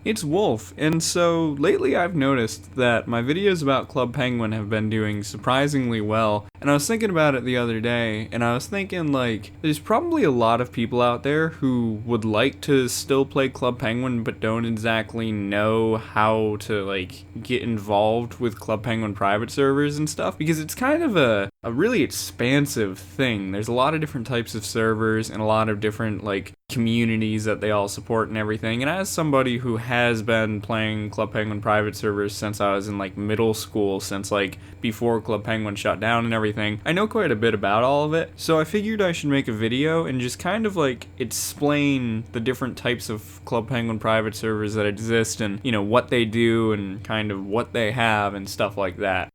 It's Wulf, and so lately I've noticed that my videos about Club Penguin have been doing surprisingly well, and I was thinking about it the other day, and I was thinking, like, there's probably a lot of people out there who would like to still play Club Penguin but don't exactly know how to, like, get involved with Club Penguin private servers and stuff, because it's kind of a really expansive thing. There's a lot of different types of servers and a lot of different, like, communities that they all support and everything, and as somebody who has been playing Club Penguin private servers since I was in like middle school, since like before Club Penguin shut down and everything, I know quite a bit about all of it, so I figured I should make a video and just kind of like explain the different types of Club Penguin private servers that exist and, you know, what they do and kind of what they have and stuff like that.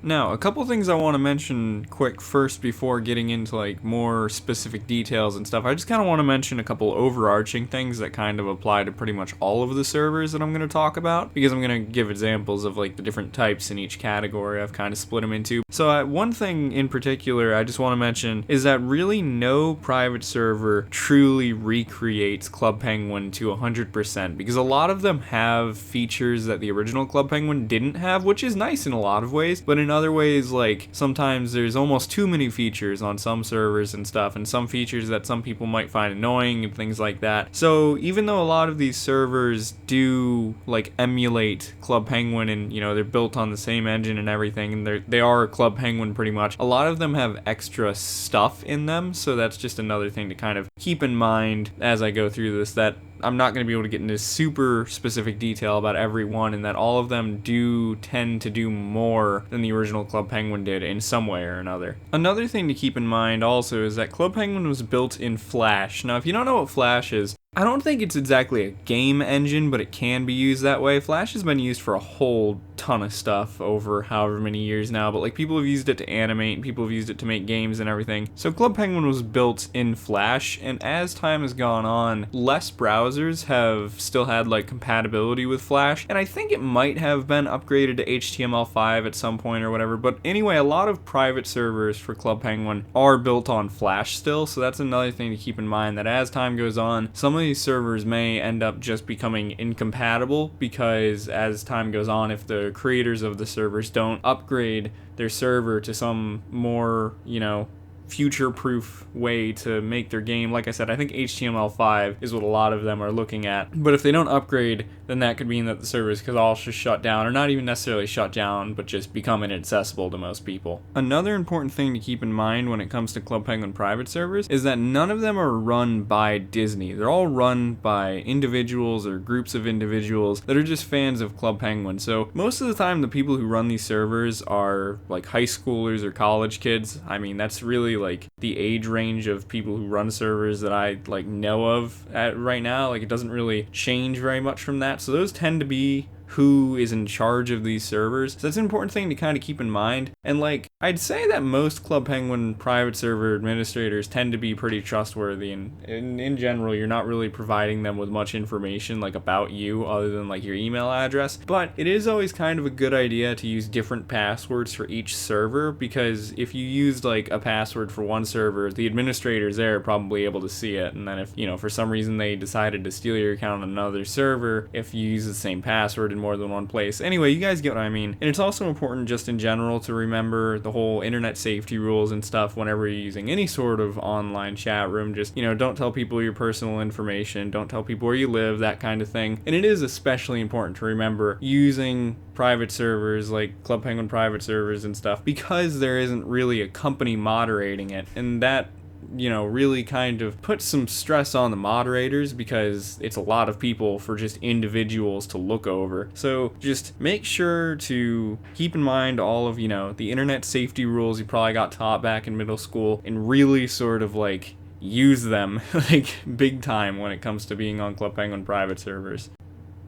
Now, a couple things I want to mention quick first before getting into like more specific details and stuff. I just kind of want to mention a couple overarching things that kind of apply to pretty much all of the servers that I'm going to talk about, because I'm going to give examples of like the different types in each category. I've kind of split them into. So one thing in particular I just want to mention is that really no private server truly recreates Club Penguin to 100%, because a lot of them have features that the original Club Penguin didn't have, which is nice in a lot of ways, but in other ways, like, sometimes there's almost too many features on some servers and stuff, and some features that some people might find annoying and things like that. So even though a lot of these servers do like emulate Club Penguin and, you know, they're built on the same engine and everything, and they are Club Penguin pretty much, a lot of them have extra stuff in them, so that's just another thing to kind of keep in mind as I go through this, that I'm not going to be able to get into super specific detail about every one, and that all of them do tend to do more than the original Club Penguin did in some way or another. Another thing to keep in mind also is that Club Penguin was built in Flash. Now, if you don't know what Flash is, I don't think it's exactly a game engine, but it can be used that way. Flash has been used for a whole ton of stuff over however many years now, but like people have used it to animate, people have used it to make games and everything. So Club Penguin was built in Flash, and as time has gone on, less browsers have still had like compatibility with Flash, and I think it might have been upgraded to HTML5 at some point or whatever, but anyway, a lot of private servers for Club Penguin are built on Flash still, so that's another thing to keep in mind, that as time goes on, some of these servers may end up just becoming incompatible, because as time goes on, if the creators of the servers don't upgrade their server to some more, you know, future-proof way to make their game. Like I said, I think HTML5 is what a lot of them are looking at. But if they don't upgrade, then that could mean that the servers could all just shut down, or not even necessarily shut down, but just become inaccessible to most people. Another important thing to keep in mind when it comes to Club Penguin private servers is that none of them are run by Disney. They're all run by individuals or groups of individuals that are just fans of Club Penguin. So most of the time, the people who run these servers are like high schoolers or college kids. I mean, that's really like the age range of people who run servers that I like know of right now. Like, it doesn't really change very much from that, so those tend to be who is in charge of these servers. So that's an important thing to kind of keep in mind. And like, I'd say that most Club Penguin private server administrators tend to be pretty trustworthy, and in general, you're not really providing them with much information like about you other than like your email address. But it is always kind of a good idea to use different passwords for each server, because if you used like a password for one server, the administrators there are probably able to see it, and then if, you know, for some reason they decided to steal your account on another server, if you use the same password in more than one place. Anyway, you guys get what I mean. And it's also important just in general to remember the whole internet safety rules and stuff whenever you're using any sort of online chat room. Just, you know, don't tell people your personal information, don't tell people where you live, that kind of thing. And it is especially important to remember using private servers like Club Penguin private servers and stuff, because there isn't really a company moderating it, and that, you know, really kind of puts some stress on the moderators, because it's a lot of people for just individuals to look over. So just make sure to keep in mind all of, you know, the internet safety rules you probably got taught back in middle school, and really sort of like use them like big time when it comes to being on Club Penguin private servers.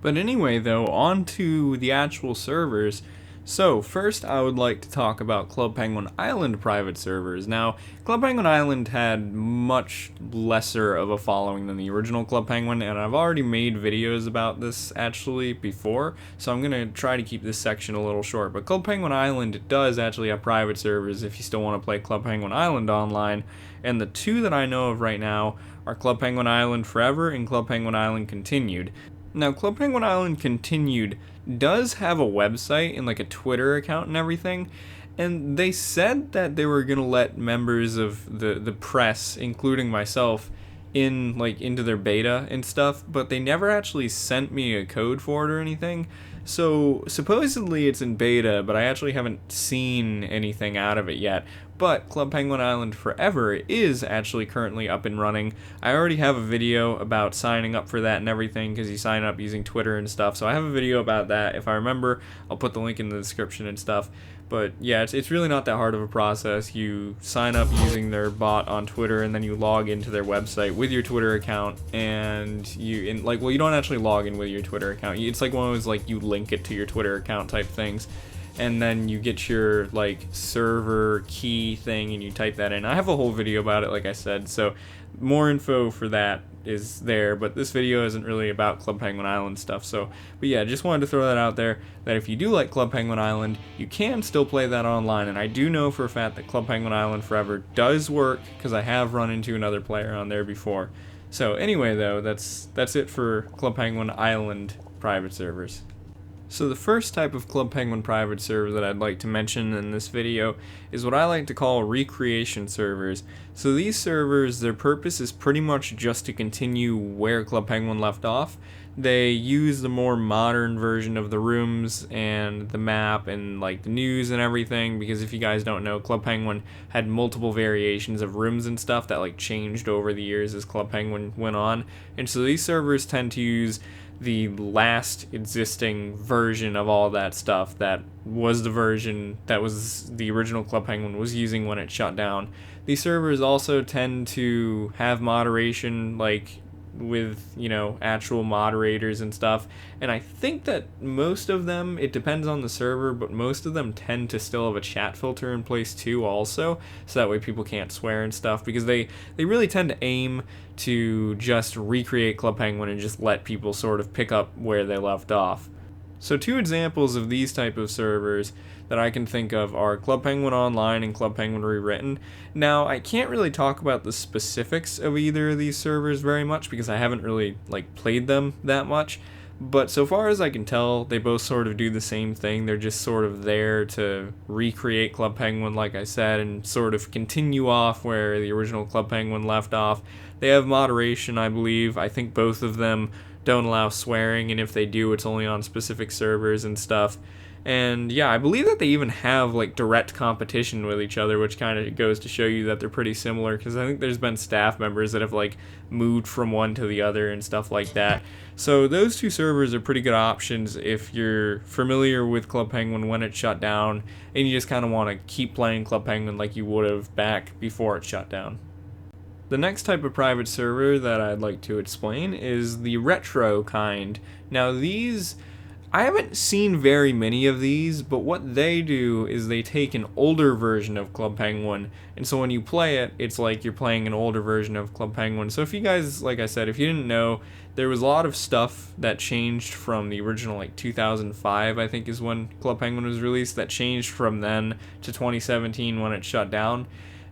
But anyway, though, on to the actual servers. So first, I would like to talk about Club Penguin Island private servers. Now, Club Penguin Island had much lesser of a following than the original Club Penguin, and I've already made videos about this actually before, so I'm going to try to keep this section a little short. But Club Penguin Island does actually have private servers if you still want to play Club Penguin Island online, and the two that I know of right now are Club Penguin Island Forever and Club Penguin Island Continued. Now, Club Penguin Island Continued does have a website and like a Twitter account and everything, and they said that they were gonna let members of the press, including myself, into their beta and stuff, but they never actually sent me a code for it or anything. So supposedly it's in beta, but I actually haven't seen anything out of it yet. But Club Penguin Island Forever is actually currently up and running. I already have a video about signing up for that and everything, because you sign up using Twitter and stuff. So I have a video about that. If I remember, I'll put the link in the description and stuff. But yeah, it's really not that hard of a process. You sign up using their bot on Twitter, and then you log into their website with your Twitter account, and you don't actually log in with your Twitter account. It's like one of those like you link it to your Twitter account type things, and then you get your like server key thing and you type that in. I have a whole video about it, like I said, so more info for that is there, but this video isn't really about Club Penguin Island stuff. So, but yeah, just wanted to throw that out there, that if you do like Club Penguin Island, you can still play that online. And I do know for a fact that Club Penguin Island Forever does work, because I have run into another player on there before. So anyway, though, that's it for Club Penguin Island private servers. So the first type of Club Penguin private server that I'd like to mention in this video is what I like to call recreation servers. So these servers, their purpose is pretty much just to continue where Club Penguin left off. They use the more modern version of the rooms and the map and like the news and everything, because if you guys don't know, Club Penguin had multiple variations of rooms and stuff that like changed over the years as Club Penguin went on. And so these servers tend to use the last existing version of all that stuff that was the version that was the original Club Penguin was using when it shut down. These servers also tend to have moderation, like with, you know, actual moderators and stuff, and I think that most of them, it depends on the server, but most of them tend to still have a chat filter in place too also, so that way people can't swear and stuff, because they really tend to aim to just recreate Club Penguin and just let people sort of pick up where they left off. So two examples of these type of servers that I can think of are Club Penguin Online and Club Penguin Rewritten. Now, I can't really talk about the specifics of either of these servers very much, because I haven't really like played them that much, but so far as I can tell, they both sort of do the same thing. They're just sort of there to recreate Club Penguin, like I said, and sort of continue off where the original Club Penguin left off. They have moderation, I believe. I think both of them don't allow swearing, and if they do, it's only on specific servers and stuff. And yeah, I believe that they even have like direct competition with each other, which kind of goes to show you that they're pretty similar, because I think there's been staff members that have like moved from one to the other and stuff like that. So those two servers are pretty good options if you're familiar with Club Penguin when it shut down and you just kind of want to keep playing Club Penguin like you would have back before it shut down. The next type of private server that I'd like to explain is the retro kind. Now these, I haven't seen very many of these, but what they do is they take an older version of Club Penguin, and so when you play it, it's like you're playing an older version of Club Penguin. So if you guys, like I said, if you didn't know, there was a lot of stuff that changed from the original, like 2005, I think is when Club Penguin was released, that changed from then to 2017 when it shut down.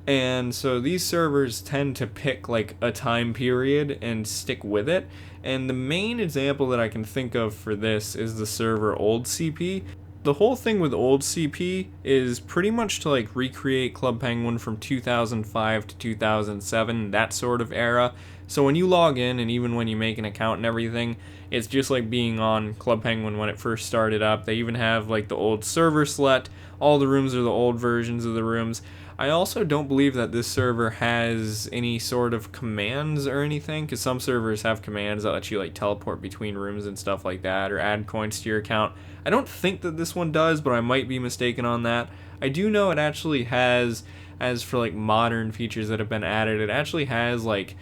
And so these servers tend to pick like a time period and stick with it. And the main example that I can think of for this is the server Old CP. The whole thing with Old CP is pretty much to like recreate Club Penguin from 2005 to 2007, that sort of era. So when you log in, and even when you make an account and everything, it's just like being on Club Penguin when it first started up. They even have like the old server select. All the rooms are the old versions of the rooms. I also don't believe that this server has any sort of commands or anything, because some servers have commands that let you like teleport between rooms and stuff like that, or add coins to your account. I don't think that this one does, but I might be mistaken on that. I do know it actually has, as for like modern features that have been added, it actually has like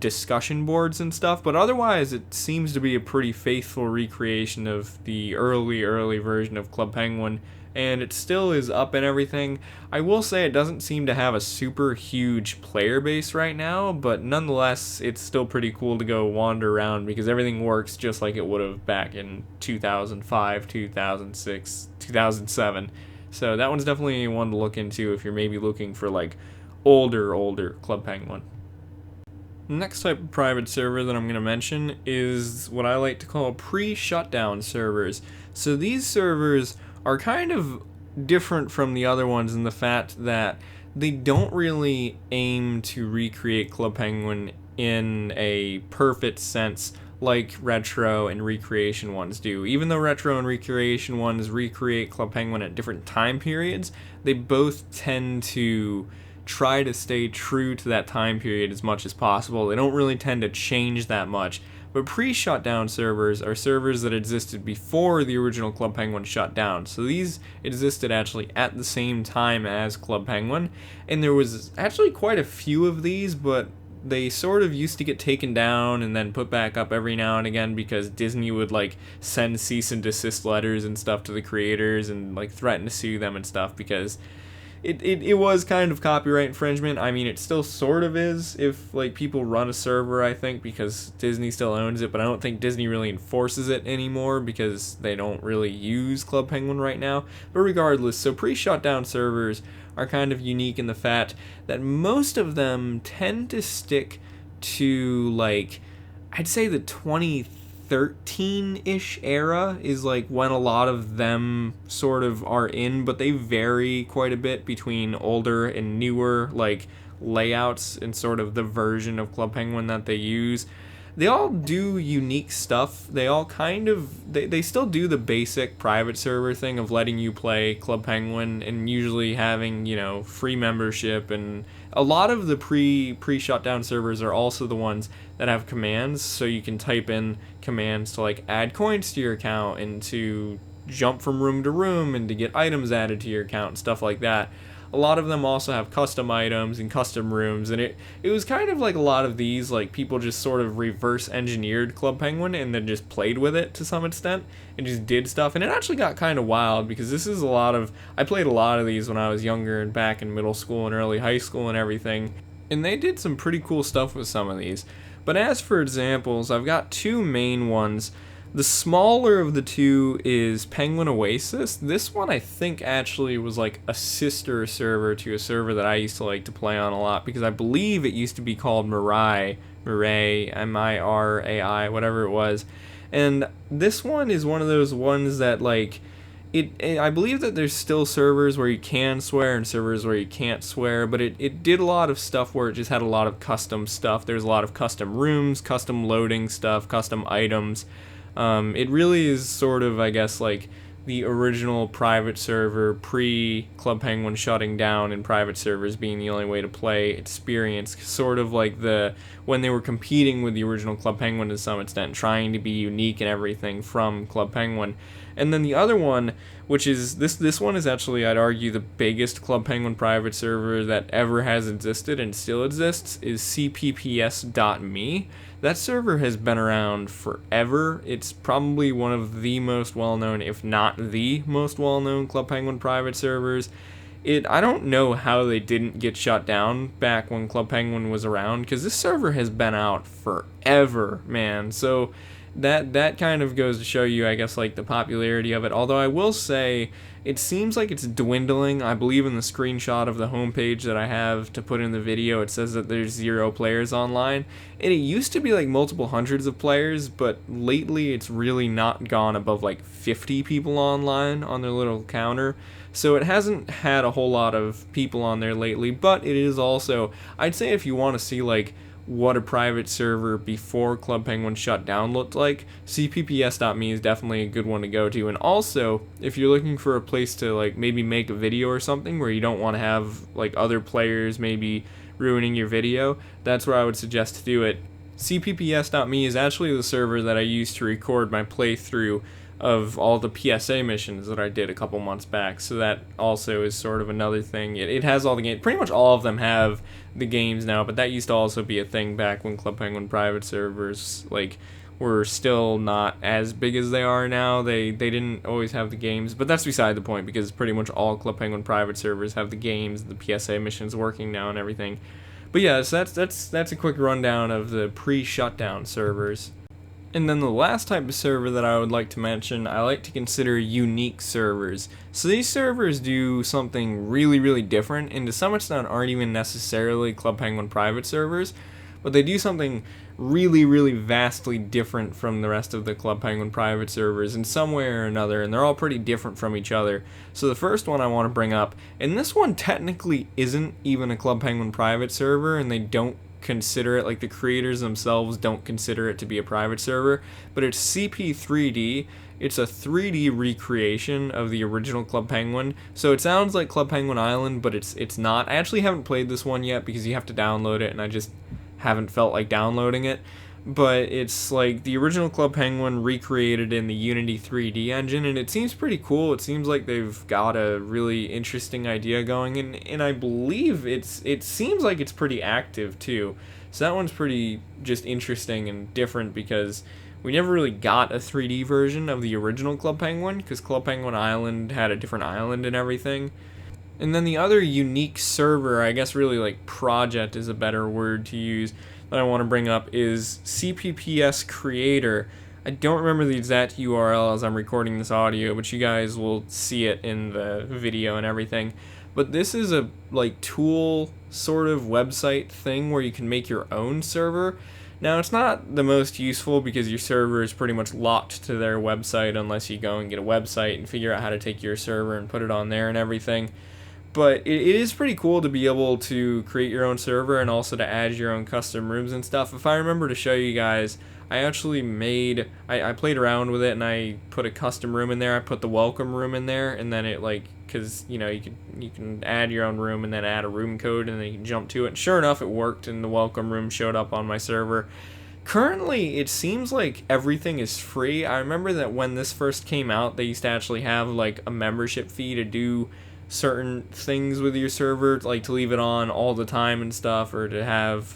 discussion boards and stuff, but otherwise it seems to be a pretty faithful recreation of the early version of Club Penguin, and it still is up and everything. I will say it doesn't seem to have a super huge player base right now, but nonetheless it's still pretty cool to go wander around, because everything works just like it would have back in 2005, 2006, 2007. So that one's definitely one to look into if you're maybe looking for like older Club Penguin. Next type of private server that I'm going to mention is what I like to call pre-shutdown servers. So these servers are kind of different from the other ones in the fact that they don't really aim to recreate Club Penguin in a perfect sense like retro and recreation ones do. Even though retro and recreation ones recreate Club Penguin at different time periods, they both tend to try to stay true to that time period as much as possible. They don't really tend to change that much. But pre-shutdown servers are servers that existed before the original Club Penguin shut down. So these existed actually at the same time as Club Penguin. And there was actually quite a few of these, but they sort of used to get taken down and then put back up every now and again because Disney would like send cease and desist letters and stuff to the creators and like threaten to sue them and stuff because it was kind of copyright infringement. I mean, it still sort of is if like people run a server, I think, because Disney still owns it, but I don't think Disney really enforces it anymore because they don't really use Club Penguin right now. But regardless, so pre-shutdown servers are kind of unique in the fact that most of them tend to stick to like, I'd say the 2013-ish era is like when a lot of them sort of are in, but they vary quite a bit between older and newer like layouts and sort of the version of Club Penguin that they use. They all do unique stuff. They all kind of they still do the basic private server thing of letting you play Club Penguin and usually having, you know, free membership, and a lot of the pre-shutdown servers are also the ones that have commands, so you can type in commands to like add coins to your account and to jump from room to room and to get items added to your account and stuff like that. A lot of them also have custom items and custom rooms, and it was kind of like a lot of these, like people just sort of reverse engineered Club Penguin and then just played with it to some extent and just did stuff, and it actually got kind of wild because this is I played a lot of these when I was younger and back in middle school and early high school and everything, and they did some pretty cool stuff with some of these. But as for examples, I've got two main ones. The smaller of the two is Penguin Oasis. This one I think actually was like a sister server to a server that I used to like to play on a lot because I believe it used to be called Mirai, Mirai, whatever it was. And this one is one of those ones that like I believe that there's still servers where you can swear and servers where you can't swear, but it did a lot of stuff where it just had a lot of custom stuff. There's a lot of custom rooms, custom loading stuff, custom items. It really is sort of, I guess, like the original private server pre-Club Penguin shutting down and private servers being the only way to play experience, sort of like when they were competing with the original Club Penguin to some extent, trying to be unique and everything from Club Penguin. And then the other one, which is this one is actually, I'd argue, the biggest Club Penguin private server that ever has existed and still exists, is CPPS.me. That server has been around forever. It's probably one of the most well-known, if not the most well-known Club Penguin private servers. I don't know how they didn't get shut down back when Club Penguin was around, because this server has been out forever, man. So that kind of goes to show you, I guess, like the popularity of it. Although I will say, it seems like it's dwindling. I believe in the screenshot of the homepage that I have to put in the video, it says that there's 0 players online. And it used to be like multiple hundreds of players, but lately it's really not gone above like 50 people online on their little counter. So it hasn't had a whole lot of people on there lately, but it is also, I'd say if you want to see like what a private server before Club Penguin shut down looked like, CPPS.me is definitely a good one to go to. And also, if you're looking for a place to like maybe make a video or something where you don't want to have like other players maybe ruining your video, that's where I would suggest to do it. CPPS.me is actually the server that I used to record my playthrough of all the PSA missions that I did a couple months back, so that also is sort of another thing. It has all the games, pretty much all of them have the games now, but that used to also be a thing back when Club Penguin private servers like were still not as big as they are now. They didn't always have the games, but that's beside the point because pretty much all Club Penguin private servers have the games, the PSA missions working now and everything. But yeah, so that's a quick rundown of the pre-shutdown servers. And then the last type of server that I would like to mention, I like to consider unique servers. So these servers do something really, really different, and to some extent aren't even necessarily Club Penguin private servers, but they do something really, really vastly different from the rest of the Club Penguin private servers in some way or another, and they're all pretty different from each other. So the first one I want to bring up, and this one technically isn't even a Club Penguin private server, and they don't consider it, like the creators themselves don't consider it to be a private server, but it's CP3D. It's a 3D recreation of the original Club Penguin. So it sounds like Club Penguin Island, but it's not. I actually haven't played this one yet because you have to download it, and I just haven't felt like downloading it. But it's like the original Club Penguin recreated in the Unity 3D engine, and it seems pretty cool. It seems like they've got a really interesting idea going, and I believe it seems like it's pretty active too. So that one's pretty just interesting and different because we never really got a 3D version of the original Club Penguin because Club Penguin Island had a different island and everything. And then the other unique server, I guess really like project is a better word to use, that I want to bring up is CPPS Creator. I don't remember the exact URL as I'm recording this audio, but you guys will see it in the video and everything. But this is a like tool sort of website thing where you can make your own server. Now, it's not the most useful because your server is pretty much locked to their website unless you go and get a website and figure out how to take your server and put it on there and everything. But it is pretty cool to be able to create your own server and also to add your own custom rooms and stuff. If I remember to show you guys, I actually I played around with it and I put a custom room in there. I put the welcome room in there, and then it like, because you know you can add your own room and then add a room code and then you can jump to it. And sure enough, it worked and the welcome room showed up on my server. Currently, it seems like everything is free. I remember that when this first came out, they used to actually have like a membership fee to do certain things with your server, like to leave it on all the time and stuff, or to have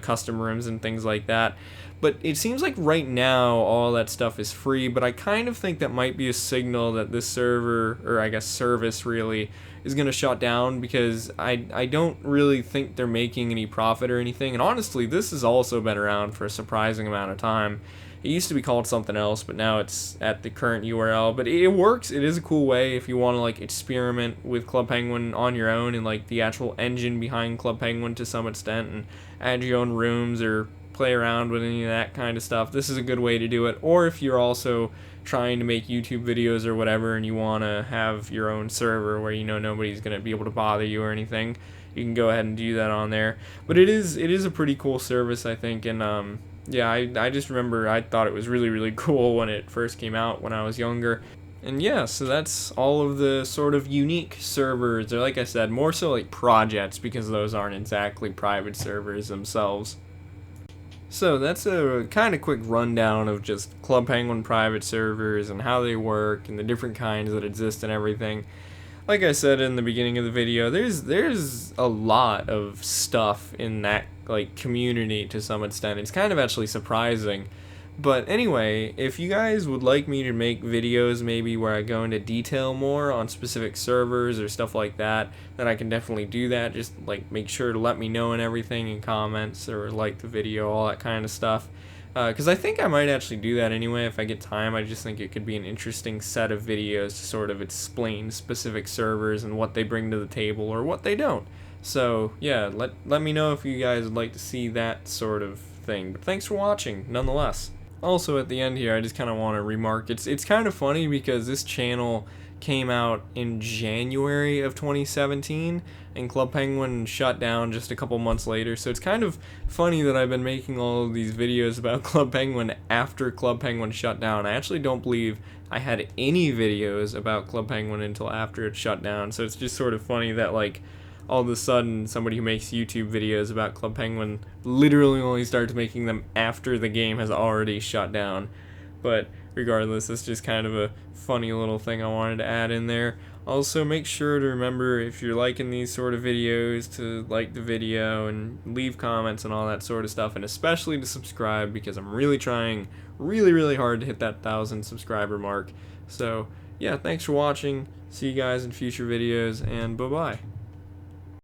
custom rooms and things like that. But it seems like right now all that stuff is free, but I kind of think that might be a signal that this server, or I guess service really, is going to shut down because I don't really think they're making any profit or anything. And honestly, this has also been around for a surprising amount of time. It used to be called something else, but now it's at the current URL. But it works. It is a cool way if you want to like experiment with Club Penguin on your own and like the actual engine behind Club Penguin to some extent, and add your own rooms or play around with any of that kind of stuff. This is a good way to do it. Or if you're also trying to make YouTube videos or whatever and you want to have your own server where you know nobody's going to be able to bother you or anything, you can go ahead and do that on there. But it is a pretty cool service, I think, and yeah, I just remember I thought it was really, really cool when it first came out when I was younger. And yeah, so that's all of the sort of unique servers, or like I said, more so like projects, because those aren't exactly private servers themselves. So that's a kind of quick rundown of just Club Penguin private servers and how they work and the different kinds that exist and everything. Like I said in the beginning of the video, there's a lot of stuff in that like community to some extent. It's kind of actually surprising. But anyway, if you guys would like me to make videos maybe where I go into detail more on specific servers or stuff like that, then I can definitely do that. Just like make sure to let me know and everything in comments, or like the video, all that kind of stuff. Because I think I might actually do that anyway if I get time. I just think it could be an interesting set of videos to sort of explain specific servers and what they bring to the table or what they don't. So yeah, let me know if you guys would like to see that sort of thing. But thanks for watching nonetheless. Also at the end here, I just kind of want to remark, it's kind of funny because this channel came out in January of 2017 and Club Penguin shut down just a couple months later, so it's kind of funny that I've been making all of these videos about Club Penguin after Club Penguin shut down. I actually don't believe I had any videos about Club Penguin until after it shut down, so it's just sort of funny that like all of a sudden somebody who makes YouTube videos about Club Penguin literally only starts making them after the game has already shut down. But regardless, it's just kind of a funny little thing I wanted to add in there. Also, make sure to remember, if you're liking these sort of videos, to like the video and leave comments and all that sort of stuff, and especially to subscribe, because I'm really trying really hard to hit that 1,000 subscriber mark. So yeah, thanks for watching. See you guys in future videos, and bye bye.